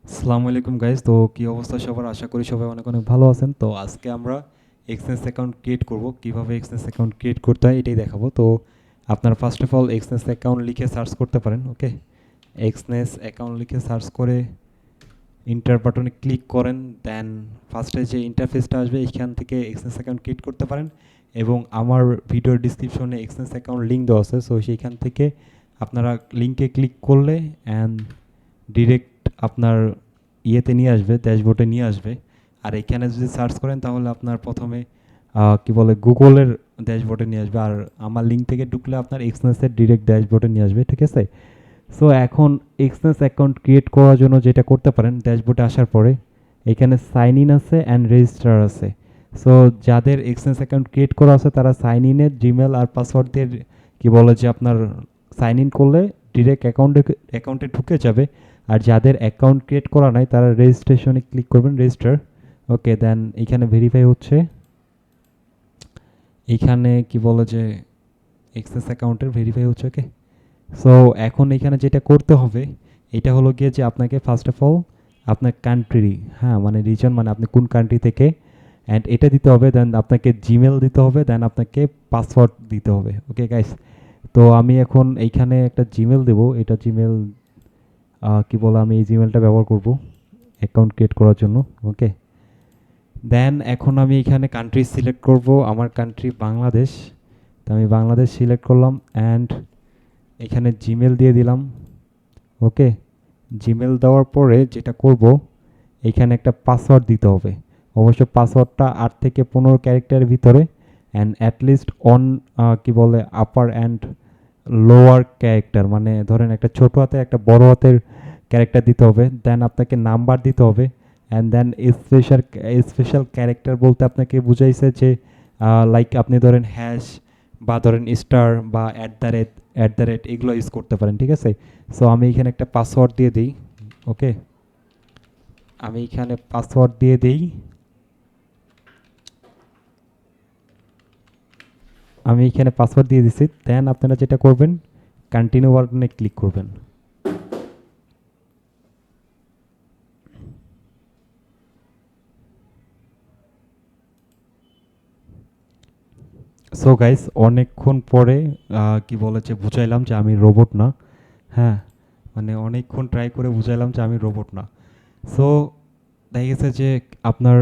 আসসালামু আলাইকুম গাইস। তো কি অবস্থা সবার? আশা করি সবাই অনেক অনেক ভালো আছেন। তো আজকে আমরা এক্সনেস অ্যাকাউন্ট ক্রিয়েট করব। কিভাবে এক্সনেস অ্যাকাউন্ট ক্রিয়েট করতে হয় এটাই দেখাবো। তো আপনারা first of all Exness account লিখে সার্চ করতে পারেন। ওকে, এক্সনেস অ্যাকাউন্ট লিখে সার্চ করে ইন্টার বাটনে ক্লিক করেন। দেন ফার্স্টে যে ইন্টারফেসটা আসবে এখান থেকে এক্সনেস অ্যাকাউন্ট ক্রিয়েট করতে পারেন। এবং আমার ভিডিওর ডিসক্রিপশনে এক্সনেস অ্যাকাউন্ট লিঙ্ক দেওয়া আছে, সো সেইখান থেকে আপনারা লিঙ্কে ক্লিক করলে অ্যান্ড ডিরেক্ট আপনার ইয়েতে নিয়ে আসবে, ড্যাশবোর্ডে নিয়ে আসবে। আর এখানে যদি সার্চ করেন তাহলে আপনার প্রথমে কি বলে গুগলের ড্যাশবোর্ডে নিয়ে আসবে। আর আমার লিঙ্ক থেকে ঢুকলে আপনার এক্সনেসের ডিরেক্ট ড্যাশবোর্ডে নিয়ে আসবে, ঠিক আছে? সো এখন এক্সনেস অ্যাকাউন্ট ক্রিয়েট করার জন্য যেটা করতে পারেন, ড্যাশবোর্ডে আসার পরে এখানে সাইন ইন আছে অ্যান্ড রেজিস্টার আছে। সো যাদের এক্সনেস অ্যাকাউন্ট ক্রিয়েট করা আছে তারা সাইন ইনের জিমেল আর পাসওয়ার্ড দিয়ে কি বলে যে আপনার সাইন ইন করলে ডিরেক্ট অ্যাকাউন্টে ঢুকে যাবে। আর যাদের অ্যাকাউন্ট ক্রিয়েট করা নাই তারা রেজিস্ট্রেশনে ক্লিক করবেন, রেজিস্টার। ওকে, দেন এখানে ভেরিফাই হচ্ছে। এইখানে কি বলে যে এক্সেস অ্যাকাউন্টের ভেরিফাই হচ্ছে। ওকে, সো এখন এখানে যেটা করতে হবে এটা হলো গিয়ে যে আপনাকে ফার্স্ট অফ অল আপনার কান্ট্রি, হ্যাঁ মানে রিজন, মানে আপনি কোন কান্ট্রি থেকে, অ্যান্ড এটা দিতে হবে। দেন আপনাকে জিমেল দিতে হবে, দেন আপনাকে পাসওয়ার্ড দিতে হবে। ওকে গাইস, তো আমি এখন এইখানে একটা জিমেল দেবো। এটা জিমেল কি বলে, আমি এই জিমেলটা ব্যবহার করব অ্যাকাউন্ট ক্রিয়েট করার জন্য। ওকে, দেন এখন আমি এখানে কান্ট্রি সিলেক্ট করব। আমার কান্ট্রি বাংলাদেশ, তো আমি বাংলাদেশ সিলেক্ট করলাম অ্যান্ড এখানে জিমেল দিয়ে দিলাম। ওকে, জিমেল দেওয়ার পরে যেটা করব এখানে একটা পাসওয়ার্ড দিতে হবে। অবশ্য পাসওয়ার্ডটা 8 থেকে 15 ক্যারেক্টারের ভিতরে অ্যান্ড অ্যাটলিস্ট অন কি বলে আপার অ্যান্ড লোয়ার ক্যারেক্টার, মানে ধরেন একটা ছোট হাতের একটা বড় হাতের ক্যারেক্টার দিতে হবে। দেন আপনাকে নাম্বার দিতে হবে and then special special character বলতে আপনাকে বুঝাইছে যে লাইক আপনি ধরেন হ্যাশ বা ধরেন স্টার বা অ্যাট দ্য রেট এগুলো ইউজ করতে পারেন, ঠিক আছে? সো আমি এখানে একটা পাসওয়ার্ড দিয়ে দিই। ওকে, আমি এখানে পাসওয়ার্ড দিয়ে দিই। আমি এখানে পাসওয়ার্ড দিয়ে দিছি। দেন আপনারা যেটা করবেন কন্টিনিউ বাটনে ক্লিক করবেন। সো গাইস, অনেকক্ষণ পরে কি বলে যে বুঝাইলাম যে আমি রোবট না। হ্যাঁ, মানে অনেকক্ষণ ট্রাই করে বুঝাইলাম যে আমি রোবট না। সো দেখা গেছে যে আপনার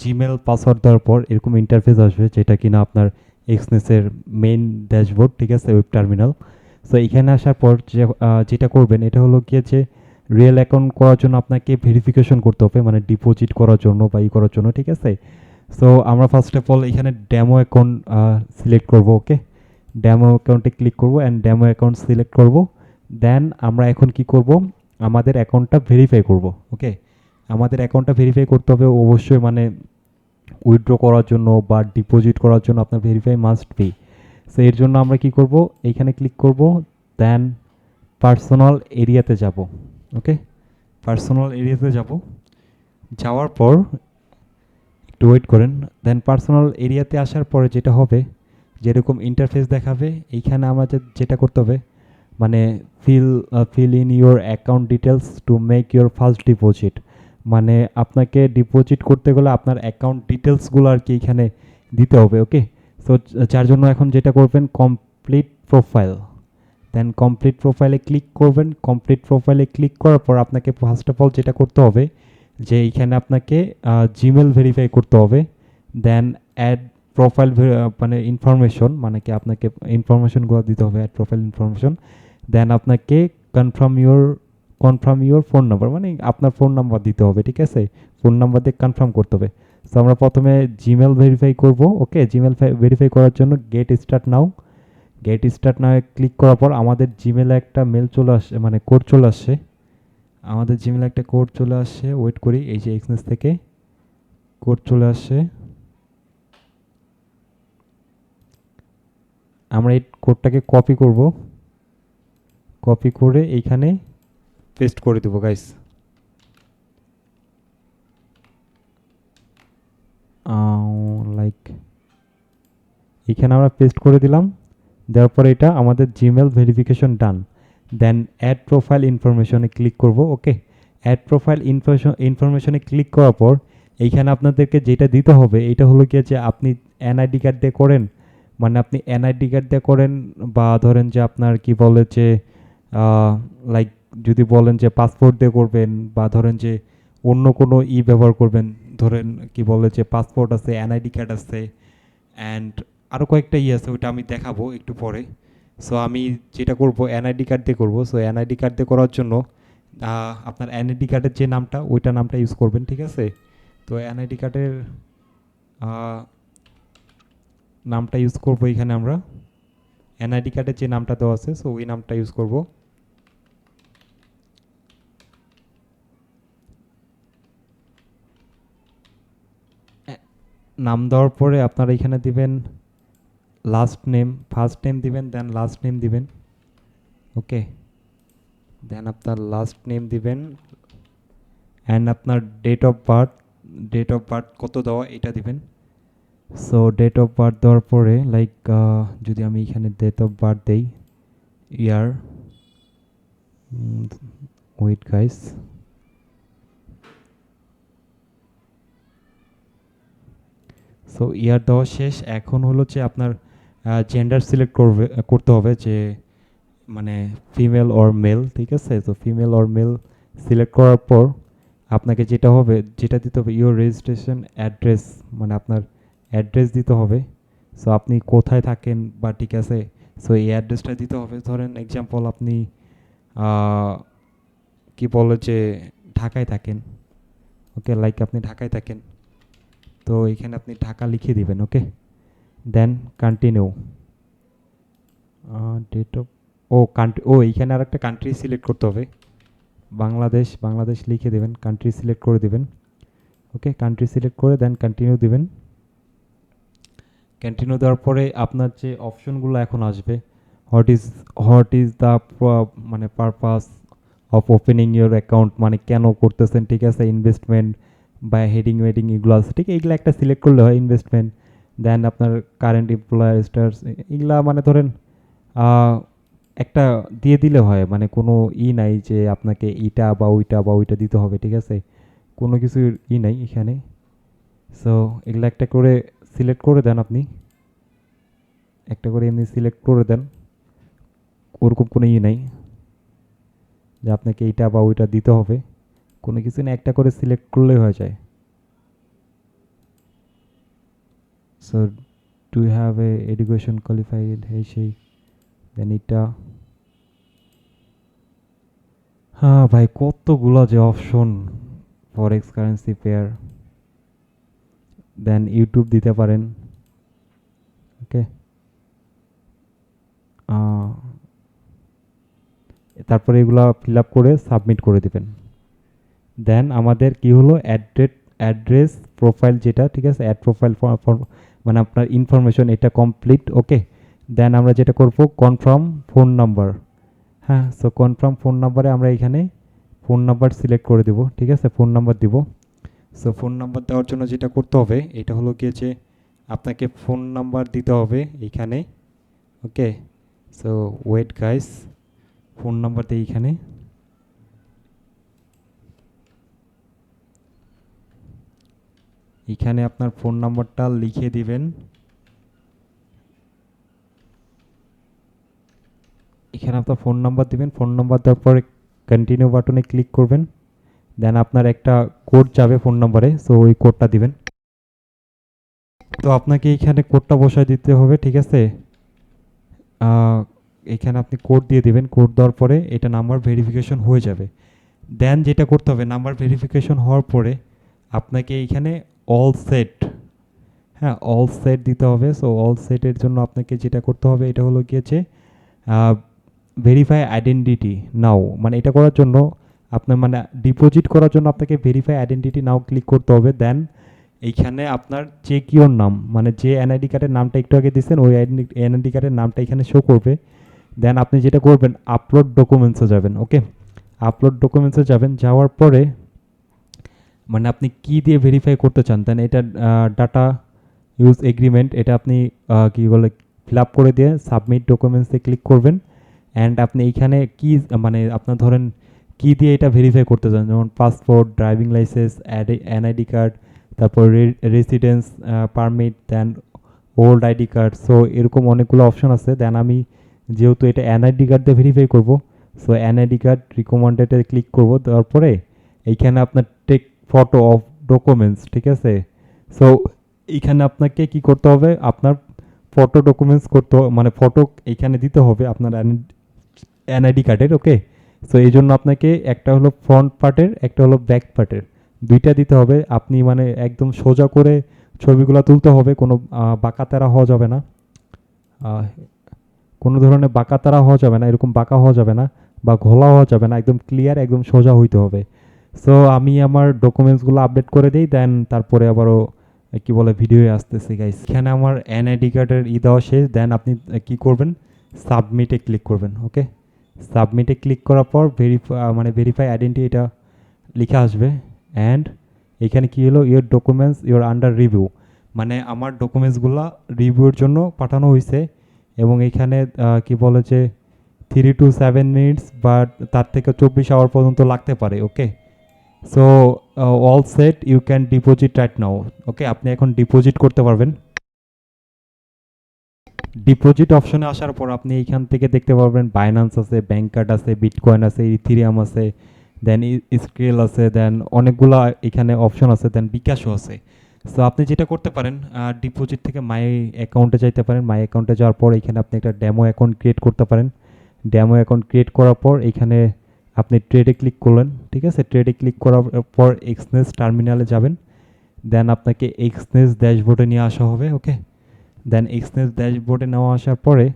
জিমেল পাসওয়ার্ড দেওয়ার পর এরকম ইন্টারফেস আসবে যেটা কিনা আপনার এক্সনেসের মেইন ড্যাশবোর্ড, ঠিক আছে, ওয়েব টার্মিনাল। সো এখানে আসার পর যে যেটা করবেন এটা হলো গিয়ে যে রিয়েল অ্যাকাউন্ট করার জন্য আপনাকে ভেরিফিকেশন করতে হবে, মানে ডিপোজিট করার জন্য বা ই করার জন্য, ঠিক আছে? সো আমরা ফার্স্ট অফ অল এখানে ডেমো অ্যাকাউন্ট সিলেক্ট করব। ওকে, ডেমো অ্যাকাউন্টে ক্লিক করব অ্যান্ড ডেমো অ্যাকাউন্ট সিলেক্ট করব। দেন আমরা এখন কি করব, আমাদের অ্যাকাউন্টটা ভেরিফাই করব। ওকে, আমাদের অ্যাকাউন্টটা ভেরিফাই করতে হবে অবশ্যই, মানে উইথড্র করার জন্য বা ডিপোজিট করার জন্য আপনার ভেরিফাই মাস্ট বি। সো এর জন্য আমরা কি করব, এইখানে ক্লিক করব। দেন পার্সোনাল এরিয়াতে যাব। ওকে, পার্সোনাল এরিয়াতে যাব। যাওয়ার পর একটু ওয়েট করেন। দেন পার্সোনাল এরিয়াতে আসার পরে যেটা হবে, যেরকম ইন্টারফেস দেখাবে এইখানে আমাদের যেটা করতে হবে, মানে fill in your account details to make your first deposit. মানে আপনাকে ডিপোজিট করতে গেলে আপনার অ্যাকাউন্ট ডিটেলসগুলো আর কি এখানে দিতে হবে। ওকে, সো যার জন্য এখন যেটা করবেন কমপ্লিট প্রোফাইল। দেন কমপ্লিট প্রোফাইলে ক্লিক করবেন। কমপ্লিট প্রোফাইলে ক্লিক করার পর আপনাকে ফার্স্ট অফ অল যেটা করতে হবে যে এইখানে আপনাকে জিমেল ভেরিফাই করতে হবে। দেন অ্যাড প্রোফাইল, মানে ইনফরমেশন, মানে কি আপনাকে ইনফরমেশনগুলো দিতে হবে, অ্যাড প্রোফাইল ইনফরমেশন। দেন আপনাকে confirm your confirm your phone number, মানে আপনার ফোন নাম্বার দিতে হবে, ঠিক আছে? ফোন নাম্বার দিয়ে কনফার্ম করতে হবে। সো আমরা প্রথমে জিমেল ভেরিফাই করব। ওকে, জিমেল ভেরিফাই করার জন্য get start now, get start now click করার পর আমাদের জিমেলে একটা মেল চলে আসছে, মানে কোড চলে আসছে। আমাদের জিমেলে একটা কোড চলে আসছে, ওয়েট করি। এই যে এক্সনেস থেকে কোড চলে আসছে, আমরা এই কোডটাকে কপি করব। কপি করে এইখানে পেস্ট করে দেবো গাইস। লাইক এখানে আমরা পেস্ট করে দিলাম। দেওয়ার পরে এটা আমাদের জিমেল ভেরিফিকেশন ডান। দেন অ্যাড প্রোফাইল ইনফরমেশনে ক্লিক করব। ওকে, অ্যাড প্রোফাইল ইনফরমেশনে ক্লিক করার পর এইখানে আপনাদেরকে যেটা দিতে হবে এটা হলো গিয়ে যে আপনি এনআইডি কার্ড দিয়ে করেন, মানে আপনি এনআইডি কার্ড দিয়ে করেন, বা ধরেন যে আপনার কি বলে যে লাইক যদি বলেন যে পাসপোর্ট দিয়ে করবেন, বা ধরেন যে অন্য কোনো ব্যবহার করবেন, ধরেন কি বলে যে পাসপোর্ট আছে, এনআইডি কার্ড আছে, অ্যান্ড আরও কয়েকটা আছে, ওইটা আমি দেখাবো একটু পরে। সো আমি যেটা করব এনআইডি কার্ড দিয়ে করবো। সো এনআইডি কার্ড দিয়ে করার জন্য আপনার এনআইডি কার্ডের যে নামটা ওইটা নামটা ইউজ করবেন, ঠিক আছে? তো এনআইডি কার্ডের নামটা ইউজ করব এখানে আমরা, এনআইডি কার্ডের যে নামটা দেওয়া আছে সো ওই নামটা ইউজ করব। নাম দেওয়ার পরে আপনারা এখানে দিবেন লাস্ট নেম, ফার্স্ট নেম দিবেন, দেন লাস্ট নেম দিবেন, ওকে। দেন আপনার লাস্ট নেম দিবেন, অ্যান্ড আপনার ডেট অফ বার্থ কত দেওয়া এটা দিবেন। সো ডেট অফ বার্থ দেওয়ার পরে লাইক যদি আমি এখানে ডেট অফ বার্থ দেই, ইয়ার, ওয়েট গাইস, সো ইয়ার দেওয়া শেষ। এখন হলো যে আপনার জেন্ডার সিলেক্ট করতে হবে, যে মানে ফিমেল অর মেল, ঠিক আছে? তো ফিমেল অর মেল সিলেক্ট করার পর আপনাকে যেটা দিতে হবে ইওর রেজিস্ট্রেশন অ্যাড্রেস, মানে আপনার অ্যাড্রেস দিতে হবে। সো আপনি কোথায় থাকেন, বা ঠিক আছে, সো এই অ্যাড্রেসটা দিতে হবে। ধরেন এক্সাম্পল আপনি কি বলে যে ঢাকায় থাকেন, ওকে, লাইক আপনি ঢাকায় থাকেন, তো এখানে আপনি ঢাকা লিখে দিবেন, okay. Then continue, date of, country, এইখানে আর একটা কান্ট্রি সিলেক্ট করতে হবে, বাংলাদেশ লিখে দেবেন, কান্ট্রি সিলেক্ট করে দিবেন, ওকে। কান্ট্রি সিলেক্ট করে দেন কন্টিনিউ দিবেন। কন্টিনিউ দেওয়ার পরে আপনার যে অপশনগুলো এখন আসবে, হোয়াট ইজ দ্য মানে purpose of opening your account, মানে কেন করতেছেন, ঠিক আছে? ইনভেস্টমেন্ট বা হেডিং ওয়েডিং এগুলো আছে, ঠিক, এইগুলো একটা সিলেক্ট করলে হয়, ইনভেস্টমেন্ট। দেন আপনার কারেন্ট এমপ্লয়ার স্টার্স, এগুলা মানে ধরেন একটা দিয়ে দিলে হয়, মানে কোনো নাই যে আপনাকে এইটা বা ওইটা দিতে হবে, ঠিক আছে? কোনো কিছু নাই এখানে। সো এগুলো একটা করে সিলেক্ট করে দেন, আপনি একটা করে এমনি সিলেক্ট করে দেন, ওরকম কোনো নাই যে আপনাকে এইটা বা ওইটা দিতে হবে, কোনো কিছু না, একটা করে সিলেক্ট করলেই হয়ে যায়। So do you have a education qualified, সেই দেন এটা। হ্যাঁ ভাই, কতগুলো যে option, forex currency pair, then YouTube দিতে পারেন, ওকে। তারপরে এগুলো ফিল আপ করে সাবমিট করে দিবেন। দেন আমাদের কি হলো, অ্যাড্রেস প্রোফাইল যেটা, ঠিক আছে, অ্যাড প্রোফাইল মানে আপনার ইনফরমেশন এটা কমপ্লিট, ওকে। দেন আমরা যেটা করব, কনফার্ম ফোন নাম্বার, হ্যাঁ। সো কনফার্ম ফোন নাম্বারে আমরা এখানে ফোন নাম্বার সিলেক্ট করে দেব, ঠিক আছে, ফোন নাম্বার দিব। সো ফোন নাম্বার দেওয়ার জন্য যেটা করতে হবে এটা হলো গিয়ে যে আপনাকে ফোন নাম্বার দিতে হবে এইখানে, okay. So wait guys, phone number দিই এখানে, এখানে আপনার ফোন নাম্বারটা লিখে দিবেন, এখানে আপনার ফোন নাম্বার দিবেন। ফোন নাম্বার দেওয়ার পরে কন্টিনিউ বাটনে ক্লিক করবেন। দেন আপনার একটা কোড যাবে ফোন নাম্বারে, সো ওই কোডটা দিবেন। তো আপনাকে এখানে কোডটা বসায় দিতে হবে, ঠিক আছে? এখানে আপনি কোড দিয়ে দিবেন, কোড দেওয়ার পরে এটা নাম্বার ভেরিফিকেশন হয়ে যাবে। দেন যেটা করতে হবে, নাম্বার ভেরিফিকেশন হওয়ার পরে আপনাকে এইখানে অল সেট, হ্যাঁ, অল সেট দিতে হবে। সো অল সেটের জন্য আপনাকে যেটা করতে হবে এটা হলো গিয়েছে ভেরিফাই আইডেন্টিটি নাও, মানে এটা করার জন্য আপনার মানে ডিপোজিট করার জন্য আপনাকে ভেরিফাই আইডেন্টিটি নাও ক্লিক করতে হবে। দেন এইখানে আপনার চেক ইওর নাম, মানে যে এনআইডি কার্ডের নামটা একটু আগে দিয়েছেন ওই এনআইডি কার্ডের নামটা এখানে শো করবে। দেন আপনি যেটা করবেন, আপলোড ডকুমেন্টসে যাবেন, ওকে। আপলোড ডকুমেন্টসে যাবেন, যাওয়ার পরে মানে আপনি কি দিয়ে ভেরিফাই করতে চান, দেন এটা ডাটা ইউজ এগ্রিমেন্ট, এটা আপনি কি বলে ফিল আপ করে দিয়ে সাবমিট ডকুমেন্টসে ক্লিক করবেন। অ্যান্ড আপনি এইখানে কি মানে আপনার ধরেন কী দিয়ে এটা ভেরিফাই করতে চান, যেমন passport, driving licence, NID card, তারপর রেসিডেন্স পারমিট, দেন ওল্ড আইডি কার্ড। সো এরকম অনেকগুলো অপশন আছে। দেন আমি যেহেতু এটা এনআইডি কার্ড দিয়ে ভেরিফাই করব, সো এনআইডি কার্ড রিকমেন্ডেডে ক্লিক করব। দেওয়ার পরে এইখানে আপনার টেক ফটো অফ ডকুমেন্টস, ঠিক আছে। সো এইখানে আপনাকে কি করতে হবে, আপনার ফটো ডকুমেন্টস মানে ফটো এইখানে দিতে হবে আপনার এনআইডি কার্ডের, ওকে। সো এই জন্য আপনাকে একটা হলো ফ্রন্ট পার্টের, একটা হলো ব্যাক পার্টের, দুইটা দিতে হবে। আপনি মানে একদম সোজা করে ছবিগুলো তুলতে হবে, কোনো বাঁকা তেরা হওয়া যাবে না, আহ, কোনো ধরনের বাঁকা তারা হওয়া যাবে না, এরকম বাঁকা হওয়া যাবে না বা ঘোলা হওয়া যাবে না, একদম ক্লিয়ার, একদম সোজা হইতে হবে। সো আমি আমার ডকুমেন্টসগুলো আপডেট করে দিই, দেন তারপরে আবারও কি বলে ভিডিওয়ে আসতেছি গাইস। এখানে আমার এনআইডি কার্ডের দেওয়া শেষ। দেন আপনি কি করবেন, সাবমিটে ক্লিক করবেন, ওকে। সাবমিটে ক্লিক করার পর মানে ভেরিফাই আইডেন্টি এটা লিখে আসবে। অ্যান্ড এখানে কি হলো, your documents your under review, মানে আমার ডকুমেন্টসগুলো রিভিউর জন্য পাঠানো হয়েছে। এবং এখানে কি বলে যে 3 to 7 মিনিটস বা তার থেকে 24 আওয়ার পর্যন্ত লাগতে পারে, okay. So all set, you can deposit right now, okay. আপনি এখন ডিপোজিট করতে পারবেন। ডিপোজিট অপশনে আসার পর আপনি এইখান থেকে দেখতে পারবেন বাইন্যান্স আছে, ব্যাংক কার্ড আছে, বিটকয়েন আছে, ইথিরিয়াম আছে, দেন স্ক্রেল আছে, দেন অনেকগুলো এখানে অপশন আছে, দেন বিকাশও আছে। সো আপনি যেটা করতে পারেন, ডিপোজিট থেকে মাই অ্যাকাউন্টে যাইতে পারেন। মাই অ্যাকাউন্টে যাওয়ার পর এখানে আপনি একটা ডেমো অ্যাকাউন্ট ক্রিয়েট করতে পারেন। ডেমো অ্যাকাউন্ট ক্রিয়েট করার পর এখানে আপনি ট্রেডে ক্লিক করলেন, ঠিক আছে। ট্রেডে ক্লিক করার পর এক্সনেস টার্মিনালে যাবেন। দেন আপনাকে এক্সনেস ড্যাশবোর্ডে নিয়ে আসা হবে, ওকে। দেন এক্সনেস ড্যাশবোর্ডে নেওয়া আসার পরে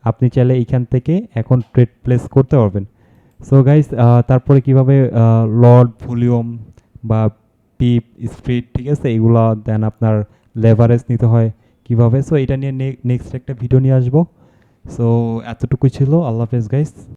আপনি চাইলে এইখান থেকে এখন ট্রেড প্লেস করতে পারবেন। সো গাইস, তারপরে কিভাবে লট, ভলিউম বা পিপ, স্পিড, ঠিক আছে, এগুলা, দেন আপনার লেভারেজ নিতে হয় কিভাবে, সো এটা নিয়ে নেক্সট একটা ভিডিও নিয়ে আসবো। সো এতটুকুই ছিল। আল্লাহ হাফেজ গাইস।